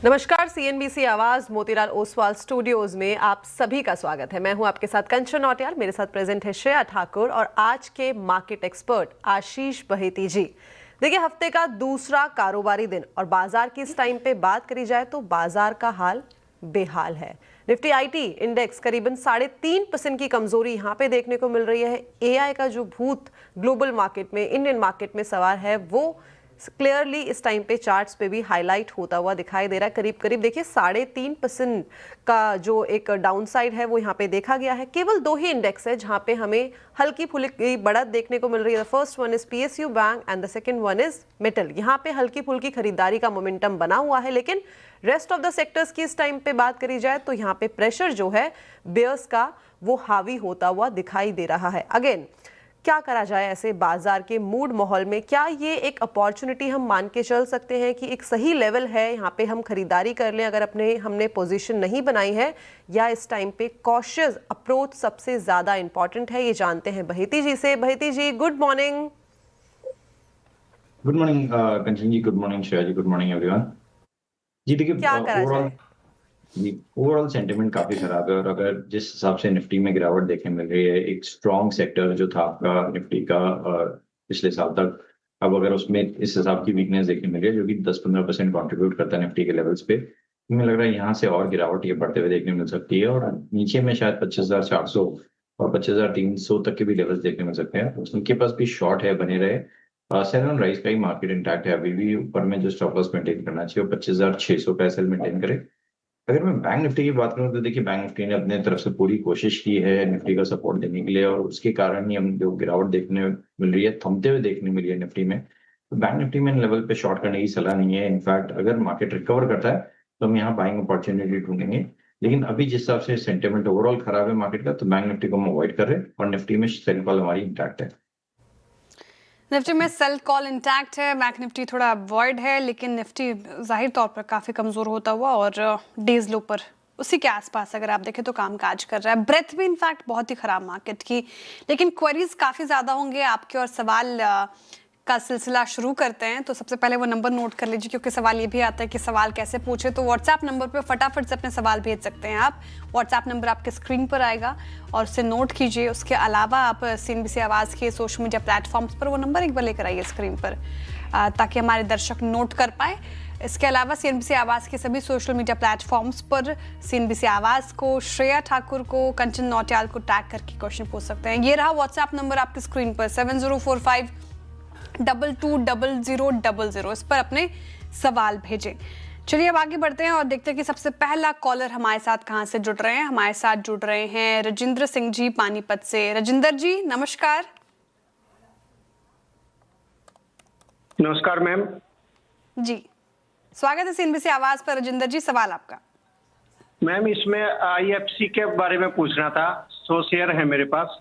नमस्कार, सीएनबीसी आवाज मोतीलाल ओसवाल स्टूडियोज में आप सभी का स्वागत है। मैं हूं आपके साथ कंचन नौटियाल, मेरे साथ प्रेजेंट है श्रेया ठाकुर और आज के मार्केट एक्सपर्ट आशीष बहेती जी। देखिए, हफ्ते का दूसरा कारोबारी दिन और बाजार की इस टाइम पे बात करी जाए तो बाजार का हाल बेहाल है। निफ्टी आईटी इंडेक्स करीबन 3.5% की कमजोरी यहाँ पे देखने को मिल रही है। एआई का जो भूत ग्लोबल मार्केट में, इंडियन मार्केट में सवार है, वो क्लियरली इस टाइम पे चार्ट्स पे भी हाईलाइट होता हुआ दिखाई दे रहा है। करीब करीब देखिए 3.5% का जो एक डाउनसाइड है वो यहाँ पे देखा गया है। केवल दो ही इंडेक्स है जहाँ पे हमें हल्की फुल्की बढ़त देखने को मिल रही है। The first one is PSU bank and the second one is metal. यहाँ पे हल्की फुल्की खरीदारी का मोमेंटम बना हुआ है, लेकिन रेस्ट ऑफ द सेक्टर्स की इस टाइम पे बात करी जाए तो यहाँ पे प्रेशर जो है बेयर्स का वो हावी होता हुआ दिखाई दे रहा है। अगेन, क्या करा जाए ऐसे बाजार के मूड माहौल में? क्या ये एक अपॉर्चुनिटी हम मान के चल सकते हैं कि एक सही लेवल है यहाँ पे हम खरीदारी कर लें अगर हमने पोजीशन नहीं बनाई है, या इस टाइम पे कॉशियस अप्रोच सबसे ज्यादा इंपॉर्टेंट है? ये जानते हैं बहेती जी से। बहेती जी, गुड मॉर्निंग। गुड मॉर्निंग कंचन जी, गुड मॉर्निंग श्रेया जी, गुड मॉर्निंग एवरीवन। जी देखिए, क्या करा जाए? ओवरऑल सेंटिमेंट काफी खराब है और अगर जिस हिसाब से निफ्टी में गिरावट देखने मिल रही है, एक स्ट्रॉन्ग सेक्टर जो था आपका निफ्टी का पिछले साल तक, अब अगर उसमें इस हिसाब की वीकनेस देखने मिल रही है जो कि 10-15% कॉन्ट्रीब्यूट करता है निफ्टी के लेवल्स पे, मुझे लग रहा है यहाँ से और गिरावट ये बढ़ते हुए देखने मिल सकती है और नीचे में शायद 25,400 और 25,300 तक के भी लेवल्स देखने मिल सकते हैं। उनके पास भी शॉर्ट है, बने रहे। सेल ऑन राइज का ही मार्केट इंटैक्ट है, अभी भी ऊपर में जो स्टॉप लॉस मेंटेन करना चाहिए वो 25,600 का एसएल मेंटेन करे। अगर मैं बैंक निफ्टी की बात करूं तो देखिए, बैंक निफ्टी ने अपने तरफ से पूरी कोशिश की है निफ्टी का सपोर्ट देने के लिए और उसके कारण ही हम जो गिरावट देखने मिल रही है, थमते हुए देखने मिली है निफ्टी में, तो बैंक निफ्टी में इन लेवल पे शॉर्ट करने की सलाह नहीं है। इनफैक्ट अगर मार्केट रिकवर करता है तो हम यहाँ बाइंग अपॉर्चुनिटी ढूंढेंगे, लेकिन अभी जिस हिसाब से सेंटिमेंट ओवरऑल खराब है मार्केट का, तो बैंक निफ्टी को हम अवॉइड कर रहे हैं और निफ्टी में सेल कॉल हमारी इंटैक्ट है। निफ्टी में सेल कॉल इंटैक्ट है, बैंक निफ्टी थोड़ा अवॉइड है, लेकिन निफ्टी जाहिर तौर पर काफ़ी कमज़ोर होता हुआ और डेज लो पर उसी के आसपास अगर आप देखें तो काम काज कर रहा है। ब्रेथ भी इनफैक्ट बहुत ही ख़राब मार्केट की, लेकिन क्वेरीज काफ़ी ज़्यादा होंगे आपके और सवाल का सिलसिला शुरू करते हैं। तो सबसे पहले वो नंबर नोट कर लीजिए, क्योंकि सवाल ये भी आता है कि सवाल कैसे पूछे। तो व्हाट्सएप नंबर पे फटाफट से अपने सवाल भेज सकते हैं आप। व्हाट्सएप नंबर आपके स्क्रीन पर आएगा और उसे नोट कीजिए। उसके अलावा आप सीएनबीसी आवाज़ के सोशल मीडिया प्लेटफॉर्म्स पर वो नंबर एक बार लेकर आइए स्क्रीन पर, ताकि हमारे दर्शक नोट कर पाए। इसके अलावा सीएनबीसी आवाज़ के सभी सोशल मीडिया प्लेटफॉर्म्स पर सीएनबीसी आवाज़ को, श्रेया ठाकुर को, कंचन नौटियाल को टैग करके क्वेश्चन पूछ सकते हैं। ये रहा व्हाट्सएप नंबर आपकी स्क्रीन पर 7045220000। इस पर अपने सवाल भेजें। चलिए अब आगे बढ़ते हैं और देखते हैं कि सबसे पहला कॉलर हमारे साथ कहां से जुड़ रहे हैं। हमारे साथ जुड़ रहे हैं रजिंद्र सिंह जी पानीपत से। रजिंदर जी नमस्कार। नमस्कार मैम जी, स्वागत है सीएनबीसी आवाज पर। रजिंदर जी, सवाल आपका। मैम, इसमें आईएफसी के बारे में पूछना था। 100 शेयर है मेरे पास।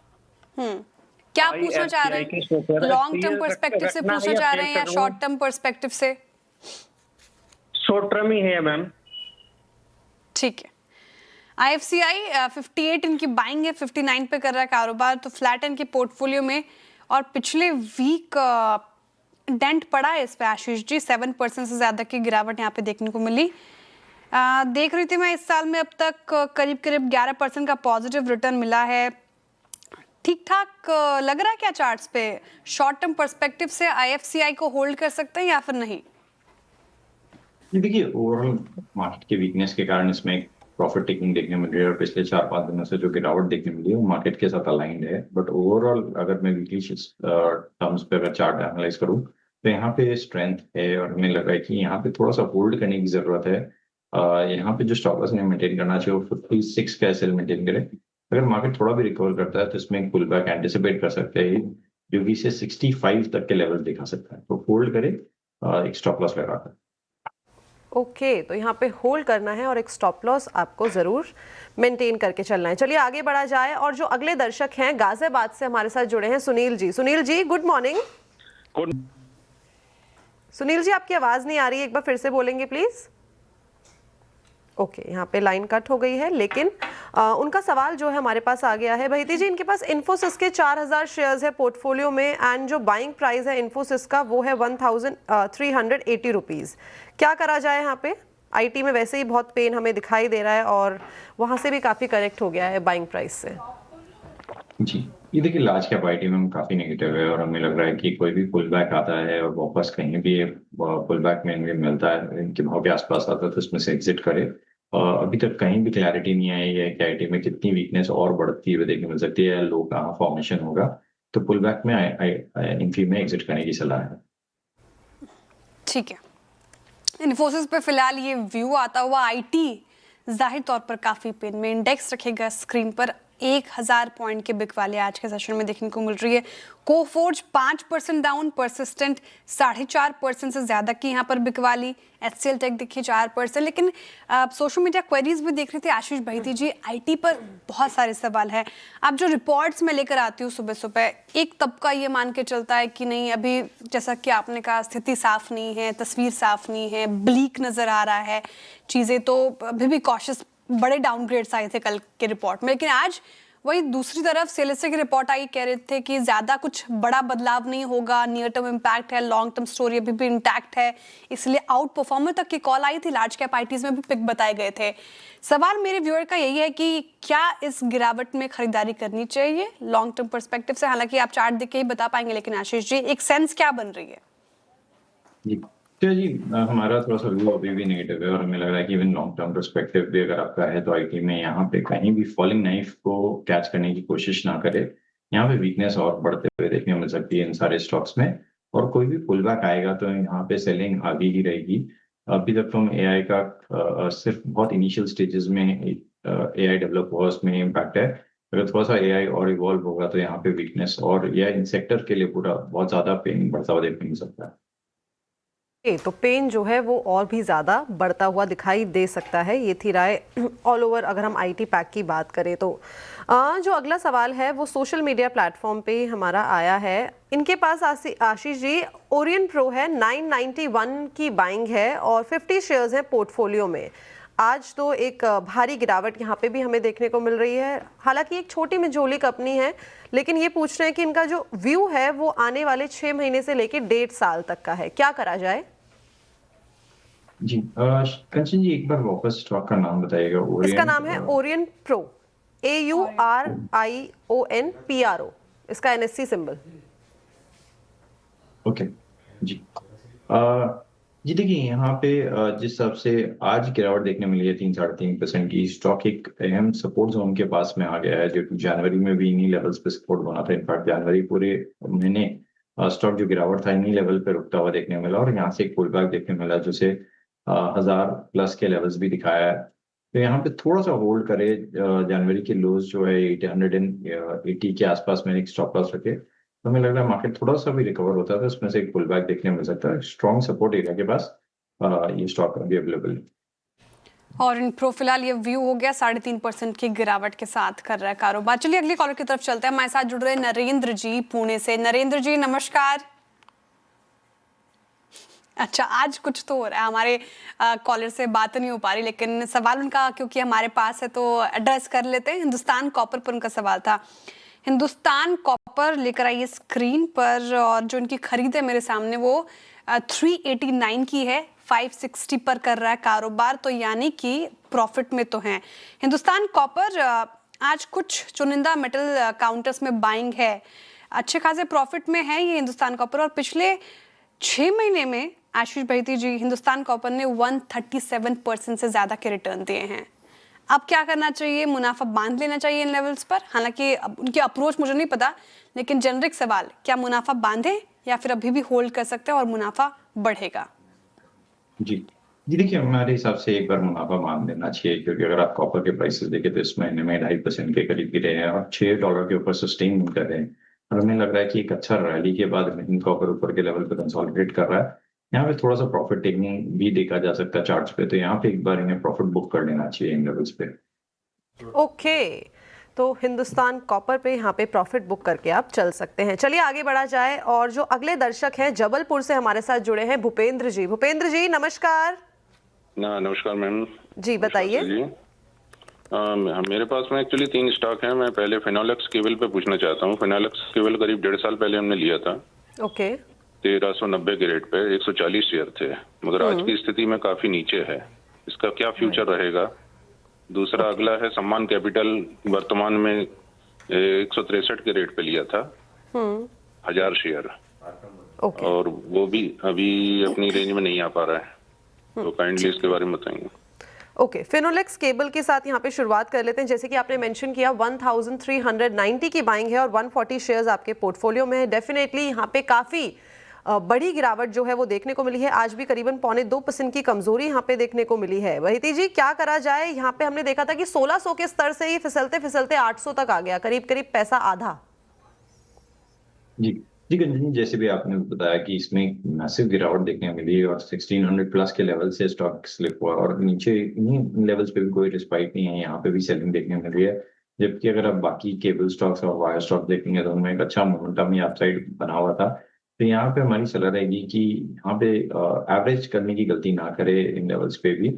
क्या पूछना चाह रहे हैं? लॉन्ग टर्म पर्सपेक्टिव से पूछना चाह रहे हैं या शॉर्ट टर्म पर्सपेक्टिव से? शॉर्ट टर्म ही है मैम। ठीक है। आईएफसीआई 58 इनकी बाइंग है, 59 पे कर रहा है कारोबार, तो फ्लैट इनके पोर्टफोलियो में। और पिछले वीक डेंट पड़ा है इस पे आशीष जी, 7% से ज्यादा की गिरावट यहाँ पे देखने को मिली। देख रही थी मैं इस साल में अब तक करीब करीब 11% का पॉजिटिव रिटर्न मिला है। ठीक ठाक लग रहा है क्या चार्ट्स पे? शॉर्ट टर्म पर्सपेक्टिव से आईएफसीआई को होल्ड कर सकते हैं या फिर नहीं? देखिए, ओवरऑल मार्केट के वीकनेस के कारण इसमें एक प्रॉफिट टेकिंग देखने मिल रही है और पिछले 4-5 दिनों से जो गिरावट देखने मिली है वो मार्केट के साथ अलाइंड है। बट ओवरऑल अगर मैं वीकली टर्म्स पे अगर चार्ट एनालाइज करूं तो यहाँ पे स्ट्रेंथ है और हमें लग रहा है कि यहाँ पे थोड़ा सा होल्ड करने की जरूरत है। यहाँ पे जो स्टॉप लॉस ने मेंटेन करना चाहिए वो 56 का एसएल मेंटेन करे। अगर मार्केट थोड़ा भी रिकवर करता है तो इसमें एक पुल बैक एंटिसिपेट कर सकते हैं जो कि इसे 65 तक के लेवल दिखा सकता है, तो होल्ड करे एक स्टॉप लॉस लगाकर। ओके, तो यहाँ पे होल्ड करना है और एक स्टॉप लॉस आपको जरूर मेंटेन करके चलना है। चलिए आगे बढ़ा जाए और जो अगले दर्शक हैं गाजियाबाद से हमारे साथ जुड़े हैं सुनील जी। Sunil ji, good morning. सुनील जी, आपकी आवाज नहीं आ रही है, एक बार फिर से बोलेंगे प्लीज। ओके, यहाँ पे लाइन कट हो गई है, लेकिन उनका सवाल जो है हमारे पास आ गया है। बहेती जी, इनके पास इन्फोसिस के 4000 शेयर्स है पोर्टफोलियो में एंड जो बाइंग प्राइस है इन्फोसिस का वो है 1380 रुपीज। क्या करा जाए यहाँ पे? आईटी में वैसे ही बहुत पेन हमें दिखाई दे रहा है और वहाँ से भी काफ़ी करेक्ट हो गया है बाइंग प्राइस से। जी, ये देखिए लार्ज कैप आईटी में हम काफी नेगेटिव है और हमें लग रहा है कि कोई भी पुल बैक आता है और वापस कहीं भी पुल बैक में इनमें मिलता है, इनके भाव के आसपास आता है तो इसमें से एग्जिट करे। अभी तक कहीं भी क्लैरिटी नहीं आई है कि आईटी में कितनी वीकनेस और बढ़ती हुई देखने मिल सकती है, लो कहाँ फॉर्मेशन होगा, तो पुल बैक में इन्फी में एग्जिट करने की सलाह है। ठीक है, इन्फोसिस पे फिलहाल ये व्यू आता हुआ आईटी जाहिर तौर पर काफ़ी पेन में, इंडेक्स रखेगा स्क्रीन पर 1000 पॉइंट के बिक वाले आज के सेशन में देखने को मिल रही है। कोफोर्ज 5% डाउन, परसिस्टेंट 4.5% से ज़्यादा की यहाँ पर बिक वाली, एचसीएल टेक देखिए 4%। लेकिन सोशल मीडिया क्वेरीज भी देख रहे थे आशीष भाईती जी, आईटी पर बहुत सारे सवाल है। आप जो रिपोर्ट्स में लेकर आती हूँ सुबह सुबह, एक तबका ये मान के चलता है कि नहीं, अभी जैसा कि आपने कहा स्थिति साफ नहीं है, तस्वीर साफ नहीं है, ब्लीक नज़र आ रहा है चीज़ें, तो अभी भी कॉशियस, बड़े डाउनग्रेड्स आए थे कल के रिपोर्ट में। लेकिन आज वही दूसरी तरफ सेलेसी की रिपोर्ट आई, कह रहे थे कि ज़्यादा कुछ बड़ा बदलाव नहीं होगा, नियर टर्म इम्पैक्ट है, लॉन्ग टर्म स्टोरी अभी भी इंटैक्ट है, इसलिए आउट परफॉर्मर तक की कॉल आई थी। लार्ज कैप आईटीज में भी पिक बताए गए थे। सवाल मेरे व्यूअर का यही है कि क्या इस गिरावट में खरीदारी करनी चाहिए लॉन्ग टर्म पर्सपेक्टिव से? हालांकि आप चार्ट देख के ही बता पाएंगे, लेकिन आशीष जी एक सेंस क्या बन रही है? जी, हमारा थोड़ा सा व्यू अभी भी नेगेटिव है और हमें लग रहा है कि इवन लॉन्ग टर्म पर्सपेक्टिव भी अगर आपका है तो आईटी में यहाँ पे कहीं भी फॉलिंग नाइफ को कैच करने की कोशिश ना करे। यहाँ पे वीकनेस और बढ़ते हुए देखने को मिल सकती है इन सारे स्टॉक्स में, और कोई भी पुल बैक आएगा तो यहाँ पे सेलिंग आगे ही रहेगी। अभी तक तो हम एआई का सिर्फ बहुत इनिशियल स्टेजेस में एआई डेवलप हुआ, उसमें इम्पैक्ट है। अगर थोड़ा सा एआई और इवॉल्व होगा तो यहाँ पे वीकनेस और या इन सेक्टर के लिए पूरा बहुत ज्यादा पेन बढ़ता हुआ देखने मिल सकता है। तो पेन जो है वो और भी ज़्यादा बढ़ता हुआ दिखाई दे सकता है, ये थी राय ऑल ओवर अगर हम आईटी पैक की बात करें तो। जो अगला सवाल है वो सोशल मीडिया प्लेटफॉर्म पे हमारा आया है। इनके पास आशीष जी ओरियन प्रो है, 991 की बाइंग है और 50 शेयर्स हैं पोर्टफोलियो में। आज तो एक भारी गिरावट यहाँ पे भी हमें देखने को मिल रही है। हालांकि एक छोटी मिजोली कंपनी है, लेकिन ये पूछ रहे हैं कि इनका जो व्यू है वो आने वाले 6 महीने से लेकर 1.5 साल तक का है, क्या करा जाए? जी, कंचन जी एक बार वापस स्टॉक का नाम बताइएगा। इसका नाम है ओरियन प्रो, AURION PRO, इसका NSE सिंबल। ओके जी, जी देखिए यहाँ पे जिस हिसाब से आज गिरावट देखने मिली है 3-3.5% की, स्टॉक एक अहम सपोर्ट जोन के पास में आ गया है, जो कि जनवरी में भी इन्हीं लेवल्स पे सपोर्ट बना था। इनफैक्ट जनवरी पूरे महीने स्टॉक जो गिरावट था इन्हीं लेवल पे रुकता हुआ देखने मिला और यहाँ से एक पुल बैक देखने मिला जिसे 1000+ के लेवल्स भी दिखाया है। तो यहाँ पे थोड़ा सा होल्ड करे, जनवरी के लोज जो है 880 के आसपास में एक स्टॉप लॉस रखे, तो हमें लग रहा है मार्केट थोड़ा सा भी रिकवर होता है तो उसमें से एक पुल बैक देखने मिल सकता है। स्ट्रॉन्ग सपोर्ट एरिया के पास ये स्टॉक अभी अवेलेबल है। और इन प्रो फिलहाल ये व्यू हो गया 3.5% की गिरावट के साथ कर रहा है कारोबार। चलिए अगली कॉलर की तरफ चलते हैं। हमारे साथ जुड़ रहे नरेंद्र जी पुणे से। नरेंद्र जी नमस्कार। अच्छा, आज कुछ तो हो रहा है, हमारे कॉलर से बात नहीं हो पा रही, लेकिन सवाल उनका क्योंकि हमारे पास है तो एड्रेस कर लेते हैं। हिंदुस्तान कॉपर पर उनका सवाल था। हिंदुस्तान कॉपर लेकर आइए स्क्रीन पर, और जो उनकी खरीद है मेरे सामने वो 389 की है, 560 पर कर रहा है कारोबार, तो यानी कि प्रॉफिट में तो है। हिंदुस्तान कॉपर आज कुछ चुनिंदा मेटल काउंटर्स में बाइंग है, अच्छे खासे प्रॉफिट में है ये हिंदुस्तान कॉपर। और पिछले 6 महीने में आशीष भाईती जी हिंदुस्तान कॉपर ने 137% से ज़्यादा के रिटर्न दिए हैं। अब क्या करना चाहिए? मुनाफा बांध लेना चाहिए इन लेवल्स पर? हालांकि उनकी अप्रोच मुझे नहीं पता, लेकिन जेनरिक सवाल, क्या मुनाफा बांधे या फिर अभी भी होल्ड कर सकते हैं और मुनाफा बढ़ेगा? जी देखिए हमारे हिसाब से एक बार मुनाफा मान लेना चाहिए, क्योंकि अगर आप कॉपर के प्राइसेस देखें तो इस महीने में 2.5% के करीब गिरे हैं और $6 के ऊपर सस्टेन कर रहे हैं। और हमें लग रहा है कि एक अच्छा रैली के बाद कॉपर ऊपर के लेवल पर कंसोलिडेट कर रहा है। यहाँ पे थोड़ा सा प्रॉफिट टेकिंग भी देखा जा सकता है चार्ट्स पे, तो यहाँ पे एक बार इन्हें प्रॉफिट बुक कर लेना चाहिए इन लेवल्स पे। ओके, तो हिंदुस्तान कॉपर पे यहाँ पे प्रॉफिट बुक करके आप चल सकते हैं। चलिए आगे बढ़ा जाए, और जो अगले दर्शक हैं जबलपुर से हमारे साथ जुड़े हैं भूपेंद्र जी। भूपेंद्र जी नमस्कार। नमस्कार मैम जी बताइए। मेरे पास में एक्चुअली 3 स्टॉक हैं। मैं पहले फिनोलेक्स केबल पे पूछना चाहता हूँ। फिनोलेक्स केबल करीब 1.5 साल पहले हमने लिया था। ओके। 1390 के रेट पे 140 शेयर थे, मगर आज की स्थिति में काफी नीचे है। इसका क्या फ्यूचर रहेगा। दूसरा अगला है सम्मान कैपिटल, वर्तमान में 163 के रेट पे लिया था 1000 शेयर, ओके और वो भी अभी अपनी रेंज में नहीं आ पा रहा है, तो काइंडली इसके बारे में बताएंगे। ओके फिनोलेक्स केबल के साथ यहाँ पे शुरुआत कर लेते हैं। जैसे कि आपने मेंशन किया 1390 की बाइंग है और 140 शेयर्स आपके पोर्टफोलियो में है। डेफिनेटली यहाँ पे काफ़ी बड़ी गिरावट जो है वो देखने को मिली है। आज भी करीबन 0.25% की कमजोरी यहाँ पे देखने को मिली है। वहीती जी, क्या करा जाए? यहाँ पे हमने देखा था कि 1600 के स्तर से ही फिसलते फिसलते 800 तक आ गया, करीब करीब पैसा आधा। जी जी गंजन जी, जैसे भी आपने बताया कि इसमें मैसिव गिरावट देखने को मिली और 1600 प्लस के लेवल से स्टॉक स्लिप हुआ और नीचे इन्हीं लेवल्स पे भी कोई रिस्पाइट नहीं है, यहाँ पे भी सेलिंग देखने को मिली है। जबकि अगर आप बाकी केबल स्टॉक्स और वायर स्टॉक देखेंगे तो उनमें एक अच्छा मोमेंटम ही अपसाइड बना हुआ था। तो यहाँ पे हमारी सलाह रहेगी कि यहाँ पे एवरेज करने की गलती ना करे इन लेवल्स पे भी।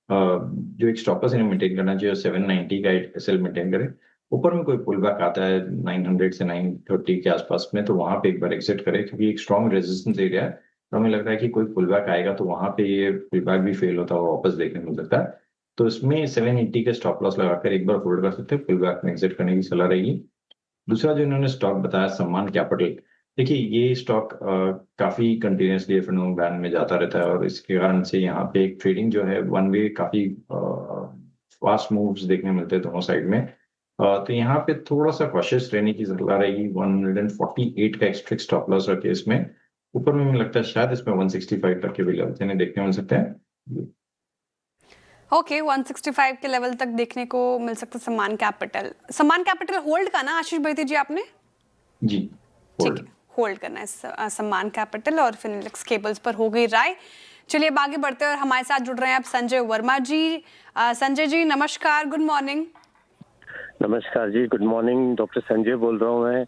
जो एक स्टॉप लॉस मेंटेन करना चाहिए 790 का एसएल मेंटेन करे। ऊपर में कोई पुल बैक आता है 900 से 930 के आसपास में, तो वहां पे एक बार एग्जिट करे, क्योंकि एक स्ट्रॉन्ग रेजिस्टेंस एरिया है। तो हमें लग रहा है कि कोई पुल बैक आएगा तो वहां पे ये पुल बैक भी फेल होता हुआ वापस देखने को मिल सकता है। तो इसमें 780 का स्टॉप लॉस लगाकर एक बार होल्ड कर सकते हैं, पुल बैक में एग्जिट करने की सलाह रहेगी। दूसरा जो इन्होंने स्टॉक बताया सम्मान कैपिटल, देखिए ये स्टॉक काफी कंटिन्यूसली एफ&ओ बैंड में जाता रहता है और इसके कारण से यहाँ पे एक ट्रेडिंग जो है वन वे काफी फास्ट मूव्स देखने मिलते हैं दोनों साइड में। तो यहाँ पे थोड़ा सा कॉशियस रहने की सलाह रहेगी। 148 का एक्स्ट्रा स्टॉप लॉस रखे इसमें। ऊपर में मुझे लगता है शायद इसमें 165 तक के भी लेवल देखने मिल सकते हैं। ओके 165 के लेवल तक देखने को मिल सकता है सम्मान कैपिटल। सम्मान कैपिटल होल्ड का ना आशीष भाई जी आपने? जी ठीक है, होल्ड करना है सम्मान कैपिटल और फिनोलेक्स केबल्स पर हो गई राय। चलिए अब आगे बढ़ते हैं और हमारे साथ जुड़ रहे हैं अब संजय वर्मा जी। संजय जी नमस्कार, गुड मॉर्निंग। नमस्कार जी, गुड मॉर्निंग। डॉक्टर संजय बोल रहा हूँ मैं।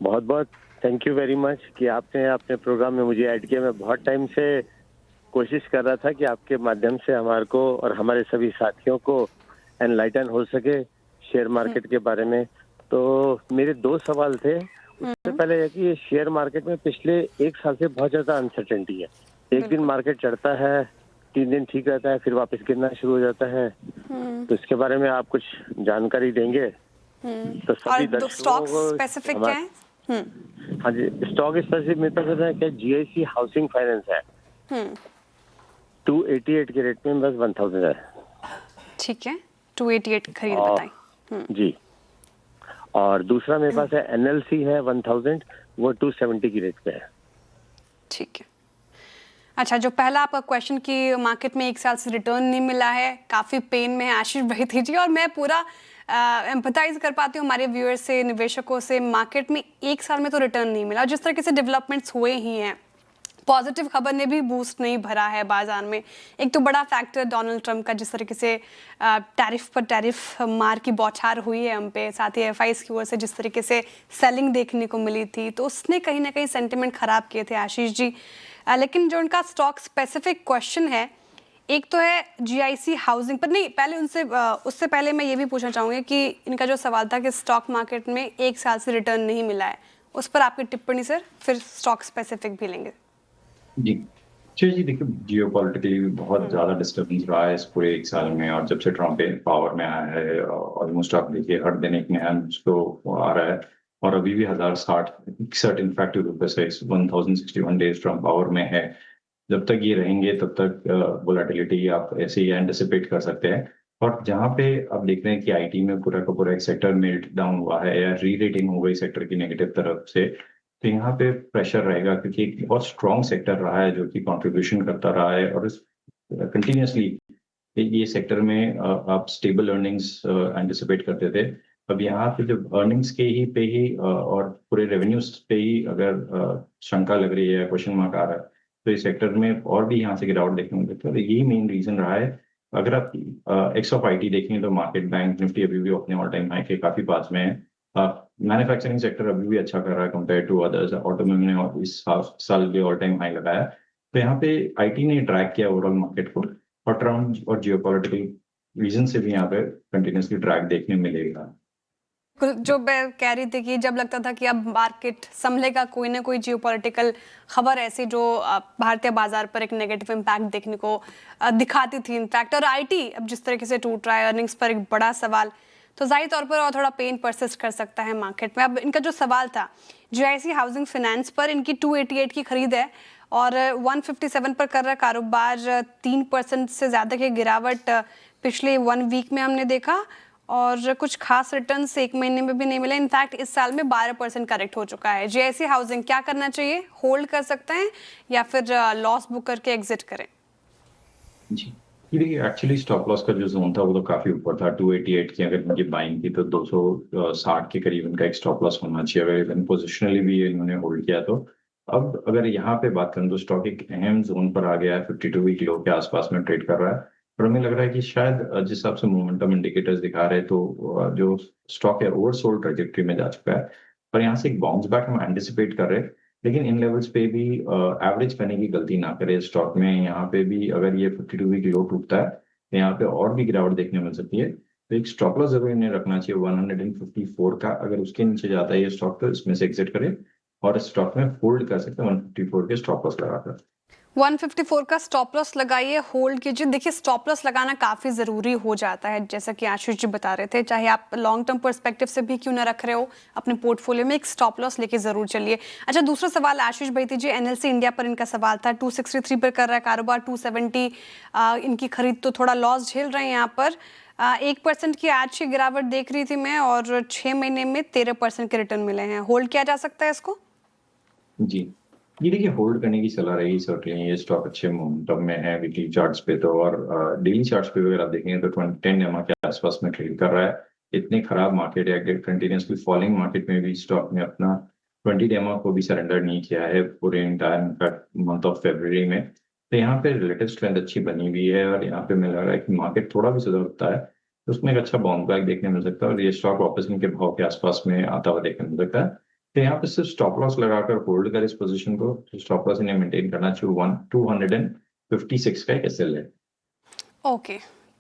बहुत बहुत थैंक यू वेरी मच कि आपने अपने प्रोग्राम में मुझे ऐड किया। मैं बहुत टाइम से कोशिश कर रहा था कि आपके माध्यम से हमारे को और हमारे सभी साथियों को एनलाइटन हो सके शेयर मार्केट के बारे में। तो मेरे 2 सवाल थे। उससे पहले है कि शेयर मार्केट में पिछले 1 साल से बहुत ज्यादा अनसर्टेनिटी है। एक दिन मार्केट चढ़ता है, 3 दिन ठीक रहता है, फिर वापस गिरना शुरू हो जाता है। तो इसके बारे में आप कुछ जानकारी देंगे? तो सभी और स्टॉक स्पेसिफिक क्या है? हाँ जी, स्टॉक स्पेसिफिक मेरे पास है क्या, जीआईसी हाउसिंग फाइनेंस है 288 के रेट में, बस 1000 है। ठीक है, 288 खरीद बताएं। जी, और दूसरा मेरे पास है एनएलसी है 1000, वो 270 की रेट पे है। ठीक है, अच्छा जो पहला आपका क्वेश्चन कि मार्केट में 1 साल से रिटर्न नहीं मिला है, काफ़ी पेन में है आशीष भाई जी, और मैं पूरा एम्पथाइज कर पाती हूँ हमारे व्यूअर्स से, निवेशकों से। मार्केट में 1 साल में तो रिटर्न नहीं मिला, जिस तरीके से डेवलपमेंट्स हुए ही हैं, पॉजिटिव खबर ने भी बूस्ट नहीं भरा है बाजार में। एक तो बड़ा फैक्टर डोनाल्ड ट्रंप का जिस तरीके से टैरिफ पर टैरिफ मार की बौछार हुई है हम पे, साथ ही एफआईज की ओर से जिस तरीके से सेलिंग देखने को मिली थी, तो उसने कहीं ना कहीं सेंटिमेंट खराब किए थे आशीष जी। लेकिन जो उनका स्टॉक स्पेसिफिक क्वेश्चन है, एक तो है जीआईसी हाउसिंग पर, नहीं पहले उनसे उससे पहले मैं ये भी पूछना चाहूँगी कि इनका जो सवाल था कि स्टॉक मार्केट में 1 साल से रिटर्न नहीं मिला है, उस पर आपकी टिप्पणी सर, फिर स्टॉक स्पेसिफिक भी लेंगे। जी जी, देखिए जियोपॉलिटिकली बहुत ज्यादा डिस्टर्बेंस रहा है इस पूरे 1 साल में, और जब से ट्रम्प पावर में आया है ऑलमोस्ट आप देखिए हर दिन एक नया उसको आ रहा है, और अभी भी 1061 इनफैक्ट रुपए से 1061 डेज ट्रम्प पावर में है। जब तक ये रहेंगे तब तक वोलेटिलिटी आप ऐसे ही एंटिसिपेट कर सकते हैं। और जहाँ पे आप देख रहे हैं कि आईटी में पूरा का पूरा एक सेक्टर मेल्ट डाउन हुआ है या री रेटिंग हो गई सेक्टर की नेगेटिव तरफ से, तो यहाँ पे प्रेशर रहेगा, क्योंकि एक बहुत स्ट्रॉन्ग सेक्टर रहा है जो कि कंट्रीब्यूशन करता रहा है, और कंटिन्यूसली ये सेक्टर में आप स्टेबल अर्निंग्स एंटिसिपेट करते थे। अब यहाँ पे जब अर्निंग्स के ही पे ही और पूरे रेवेन्यूज पे ही अगर शंका लग रही है, क्वेश्चन मार्क आ रहा है, तो इस सेक्टर में और भी यहाँ से गिरावट देखने को मिलती है। यही मेन रीजन रहा है। अगर आप एक्स ऑफ आईटी देखेंगे तो मार्केट बैंक निफ्टी अभी भी अपने ऑल टाइम हाई के काफी पास में है। मैन्युफैक्चरिंग सेक्टर अभी भी अच्छा कर रहा है कंपेयर टू अदर्स। ऑटोमोबाइल ने इस साल भी ऑल टाइम हाई लगाया। तो यहाँ पे आईटी ने ड्रैग किया ओवरऑल मार्केट को, और ट्रम्प और जियोपॉलिटिकल रीजन से भी यहाँ पे कंटिन्यूसली ड्रैग देखने मिलेगा। जो मैं कह रही थी कि जब लगता था कि अब मार्केट संभलेगा, कोई ना कोई जियोपॉलिटिकल खबर ऐसी जो भारतीय बाजार पर एक नेगेटिव इम्पैक्ट देखने को दिखाती थी इनफैक्ट, और आईटी अब जिस तरीके से टूट रहा है, अर्निंग्स पर एक बड़ा सवाल, तो जाहिर तौर पर और थोड़ा पेन परसिस्ट कर सकता है मार्केट में। अब इनका जो सवाल था, जीआईसी हाउसिंग फाइनेंस पर इनकी 288 की खरीद है और 157 पर कर रहा कारोबार। 3% से ज़्यादा की गिरावट पिछले 1 वीक में हमने देखा और कुछ खास रिटर्न्स 1 महीने में भी नहीं मिले। इनफैक्ट इस साल में 12% करेक्ट हो चुका है। जीआईसी हाउसिंग क्या करना चाहिए, होल्ड कर सकते हैं या फिर लॉस बुक करके एग्जिट करें? जी, ये देखिए एक्चुअली स्टॉप लॉस का जो जोन था वो तो काफी ऊपर था। 288 की अगर इनकी बाइंग थी तो 260 के करीब इनका एक स्टॉप लॉस होना चाहिए, अगर इवन पोजिशनली भी इन्होंने होल्ड किया तो। अब अगर यहाँ पे बात करें तो स्टॉक एक अहम जोन पर आ गया है, 52 वीक लो के आसपास में ट्रेड कर रहा है, और हमें लग रहा है कि शायद जिस हिसाब से मोमेंटम इंडिकेटर्स दिखा रहे हैं तो जो स्टॉक है ओवरसोल्ड ट्रेजेक्टरी में जा चुका है, पर यहाँ से एक बाउंस बैक हम एंटिसिपेट कर रहे हैं। लेकिन इन लेवल्स पे भी एवरेज करने की गलती ना करे स्टॉक में। यहाँ पे भी अगर ये 52 वीक लो टूटता है तो यहाँ पे और भी गिरावट देखने मिल सकती है, तो एक स्टॉप लॉस जरूर इन्हें रखना चाहिए 154 का। अगर उसके नीचे जाता है ये स्टॉक तो इसमें से एग्जिट करे और स्टॉक में होल्ड कर सकते हैं 154 के स्टॉप लॉस लगाकर। 154 का स्टॉप लॉस लगाइए, होल्ड कीजिए। देखिए स्टॉप लॉस लगाना काफ़ी ज़रूरी हो जाता है, जैसा कि आशीष जी बता रहे थे, चाहे आप लॉन्ग टर्म पर्सपेक्टिव से भी क्यों ना रख रहे हो, अपने पोर्टफोलियो में एक स्टॉप लॉस लेके ज़रूर चलिए। अच्छा, दूसरा सवाल आशीष भैती जी, एनएलसी इंडिया पर इनका सवाल था। 263 पर कर रहा है कारोबार, 270 इनकी खरीद, तो थोड़ा लॉस झेल रहे हैं यहाँ पर। 1% की आज की गिरावट देख रही थी मैं, और 6 महीने में 13% के रिटर्न मिले हैं। होल्ड किया जा सकता है इसको? जी, ये देखिए होल्ड करने की सलाह रही सर्टेनली। ये स्टॉक अच्छे मोमेंटम में है वीकली चार्ट्स पे तो, और डेली चार्ट्स पे अगर आप देखेंगे तो 10 एमआ के आसपास में ट्रेड कर रहा है। इतने खराब मार्केट है, कंटिन्यूसली फॉलिंग मार्केट में भी स्टॉक ने अपना 20 एमआ को भी सरेंडर नहीं किया है पूरे इंटायर मंथ ऑफ फरवरी में। तो यहाँ पे रिलेटिव स्ट्रेंथ अच्छी बनी हुई है, और यहाँ पे मुझे लग रहा है कि मार्केट थोड़ा भी सुधरता है तो उसमें एक अच्छा बाउंस बैक देखने मिल सकता है, और ये स्टॉक वापस इनके भाव के आसपास में आता हुआ देखने मिल सकता है। तो यहाँ पे सिर्फ स्टॉप लॉस लगाकर होल्ड कर इस पोजीशन को, स्टॉप लॉस इन्हें मेंटेन करना चाहिए 256 का एक एसएल है। ओके,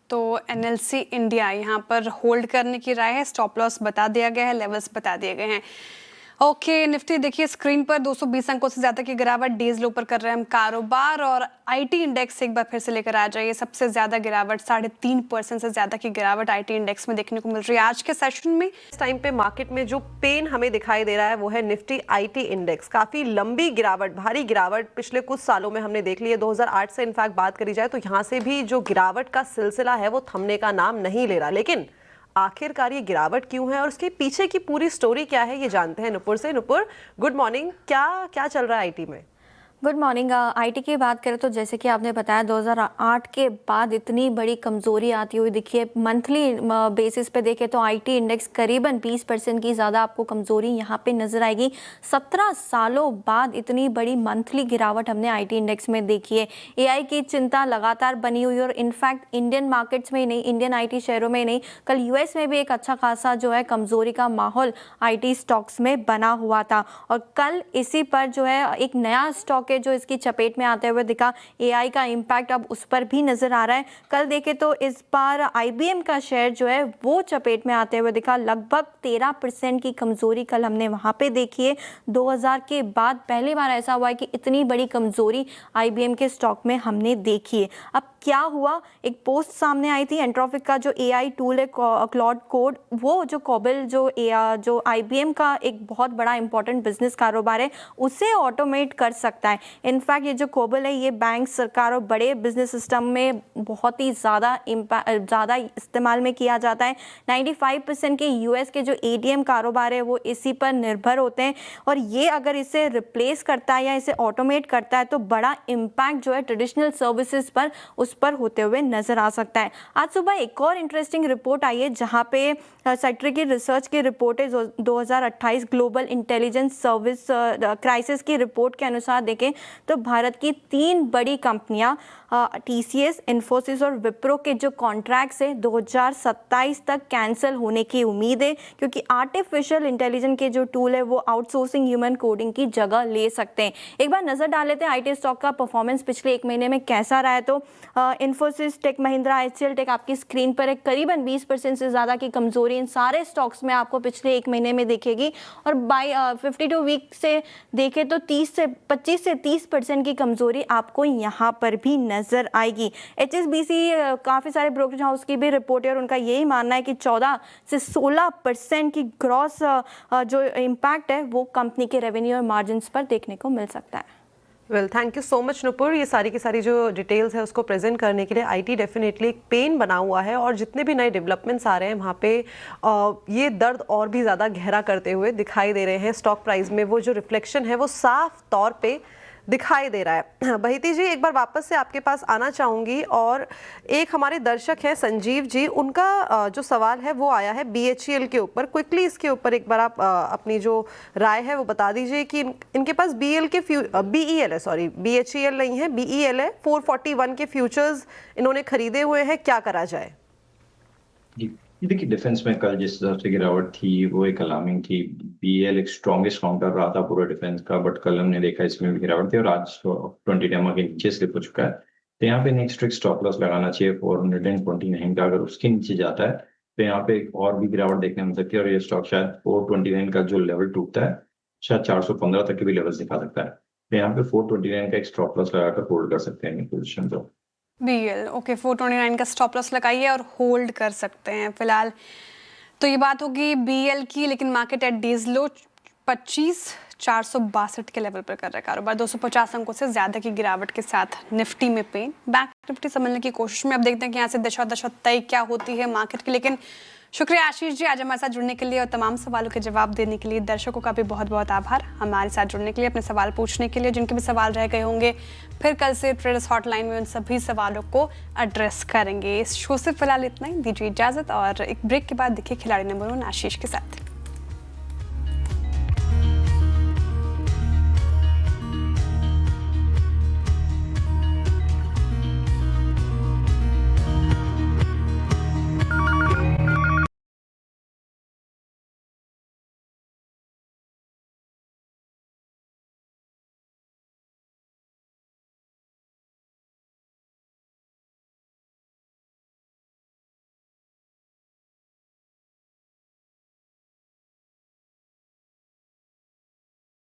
तो एनएलसी इंडिया यहाँ पर होल्ड करने की राय है, स्टॉप लॉस बता दिया गया है, लेवल्स बता दिए गए हैं। ओके, निफ्टी देखिए स्क्रीन पर 220 अंकों से ज्यादा की गिरावट, डेज लो पर कर रहे हैं हम कारोबार, और आईटी इंडेक्स एक बार फिर से लेकर आ जाइए। सबसे ज्यादा गिरावट, 3.5% से ज्यादा की गिरावट आईटी इंडेक्स में देखने को मिल रही है आज के सेशन में। इस टाइम पे मार्केट में जो पेन हमें दिखाई दे रहा है वो है निफ्टी आईटी इंडेक्स। काफी लंबी गिरावट, भारी गिरावट पिछले कुछ सालों में हमने देख ली है। 2008 से इनफैक्ट बात करी जाए तो यहाँ से भी जो गिरावट का सिलसिला है वो थमने का नाम नहीं ले रहा। लेकिन आखिरकार ये गिरावट क्यों है और उसके पीछे की पूरी स्टोरी क्या है, ये जानते हैं नुपुर से। Nupur, good morning. क्या चल रहा है आईटी में? Good morning. आईटी की बात करें तो जैसे कि आपने बताया 2008 के बाद इतनी बड़ी कमज़ोरी आती हुई दिखी है। मंथली बेसिस पे देखें तो आईटी इंडेक्स करीबन 20% की ज़्यादा आपको कमज़ोरी यहाँ पे नज़र आएगी। 17 सालों बाद इतनी बड़ी मंथली गिरावट हमने आईटी इंडेक्स में देखी है। एआई की चिंता लगातार बनी हुई, और इनफैक्ट इंडियन मार्केट्स में ही नहीं, इंडियन आईटी शेयरों में ही नहीं, कल यूएस में भी एक अच्छा खासा जो है कमज़ोरी का माहौल आईटी स्टॉक्स में बना हुआ था। और कल इसी पर जो है एक नया स्टॉक जो इसकी चपेट में आते हुए दिखा, एआई का इम्पैक्ट अब उस पर भी नजर आ रहा है। कल देखें तो इस बार आईबीएम का शेयर जो है वो चपेट में आते हुए दिखा। लगभग 13% की कमजोरी कल हमने वहां पे देखी है। 2000 के बाद पहली बार ऐसा हुआ है कि इतनी बड़ी कमजोरी आईबीएम के स्टॉक में हमने देखी है। अब क्या हुआ, एक पोस्ट सामने आई थी, एंट्रोपिक का जो एआई टूल है क्लाउड कोड, वो जो कोबल जो आईबीएम का एक बहुत बड़ा इंपॉर्टेंट बिजनेस कारोबार है उसे ऑटोमेट कर सकता है। इनफैक्ट ये जो कोबल है ये बैंक, सरकार और बड़े बिजनेस सिस्टम में बहुत ही ज़्यादा इस्तेमाल में किया जाता है। 95% के यूएस के जो एटीएम कारोबार है वो इसी पर निर्भर होते हैं, और ये अगर इसे रिप्लेस करता है या इसे ऑटोमेट करता है तो बड़ा इम्पैक्ट जो है ट्रेडिशनल सर्विसेज पर उस पर होते हुए नजर आ सकता है। आज सुबह एक और इंटरेस्टिंग रिपोर्ट आई है जहां पे सेक्टर की रिसर्च की रिपोर्ट है 2028 ग्लोबल इंटेलिजेंस सर्विस क्राइसिस की रिपोर्ट के अनुसार देखें तो भारत की 3 बड़ी कंपनियां TCS, इन्फोसिस और विप्रो के जो कॉन्ट्रैक्ट्स है 2027 तक कैंसिल होने की उम्मीद है, क्योंकि आर्टिफिशियल इंटेलिजेंस के जो टूल है वो आउटसोर्सिंग ह्यूमन कोडिंग की जगह ले सकते हैं। एक बार नज़र डाल लेते हैं IT स्टॉक का परफॉर्मेंस पिछले एक महीने में कैसा रहा है। तो इन्फोसिस, टेक महिंद्रा, HCL टेक आपकी स्क्रीन पर है। करीबन 20% से ज़्यादा की कमजोरी इन सारे स्टॉक्स में आपको पिछले एक महीने में दिखेगी, और बाय 52 वीक से देखें तो 25 से 30% की कमजोरी आपको यहाँ पर भी नजर आएगी। HSBC, काफ़ी सारे ब्रोकरेज हाउस की भी रिपोर्ट है और उनका यही मानना है कि 14 से 16% की ग्रॉस जो इम्पैक्ट है वो कंपनी के रेवेन्यू और मार्जिन्स पर देखने को मिल सकता है। Well, thank you so much Nupur, ये सारी की सारी जो डिटेल्स है उसको प्रेजेंट करने के लिए। IT डेफिनेटली एक पेन बना हुआ है और जितने भी नए डेवलपमेंट्स आ रहे हैं वहाँ पे ये दर्द और भी ज़्यादा गहरा करते हुए दिखाई दे रहे हैं। स्टॉक प्राइस में वो जो रिफ्लेक्शन है वो साफ तौर पे दिखाई दे रहा है। बहिती जी, एक बार वापस से आपके पास आना चाहूँगी, और एक हमारे दर्शक हैं संजीव जी, उनका जो सवाल है वो आया है BHEL के ऊपर। क्विकली इसके ऊपर एक बार आप अपनी जो राय है वो बता दीजिए कि इनके पास BHEL नहीं है, BEL है, 441 के फ्यूचर्स इन्होंने खरीदे हुए हैं, क्या करा जाए? ये देखिए, डिफेंस में कल जिस हिसाब से गिरावट थी वो एक अलार्मिंग थी। BEL एक स्ट्रॉन्गेस्ट काउंटर रहा था पूरा डिफेंस का, बट कल हमने देखा इसमें भी गिरावट थी और आज 20 डेमा के नीचे स्लिप हो चुका है। तो यहाँ पे नेक्स्ट एक स्टॉप लॉस लगाना चाहिए 429 का। अगर उसके नीचे जाता है तो यहाँ पे और भी गिरावट देखने मिल सकती है, और ये स्टॉक शायद 429 का जो लेवल टूटता है शायद 415 तक के भी लेवल दिखा सकता है। तो यहाँ पे 429 का एक स्टॉप लॉस लगाकर होल्ड कर सकते हैं पोजिशन को। BEL, ओके, 429 का स्टॉप लॉस लगाइए और होल्ड कर सकते हैं फिलहाल। तो ये बात होगी BEL की, लेकिन मार्केट एट डेज लो 25,462 के लेवल पर कर रहा है कारोबार। 250 अंकों से ज़्यादा की गिरावट के साथ निफ्टी में पेन। बैंक निफ्टी समझने की कोशिश में, अब देखते हैं कि यहाँ से दशा तय क्या होती है मार्केट की। लेकिन शुक्रिया आशीष जी आज हमारे साथ जुड़ने के लिए और तमाम सवालों के जवाब देने के लिए। दर्शकों का भी बहुत बहुत आभार हमारे साथ जुड़ने के लिए, अपने सवाल पूछने के लिए। जिनके भी सवाल रह गए होंगे फिर कल से ट्रेडर्स हॉटलाइन में उन सभी सवालों को एड्रेस करेंगे। इस शो से फिलहाल इतना ही, दीजिए इजाजत और एक ब्रेक के बाद देखिए खिलाड़ी नंबर 1 आशीष के साथ।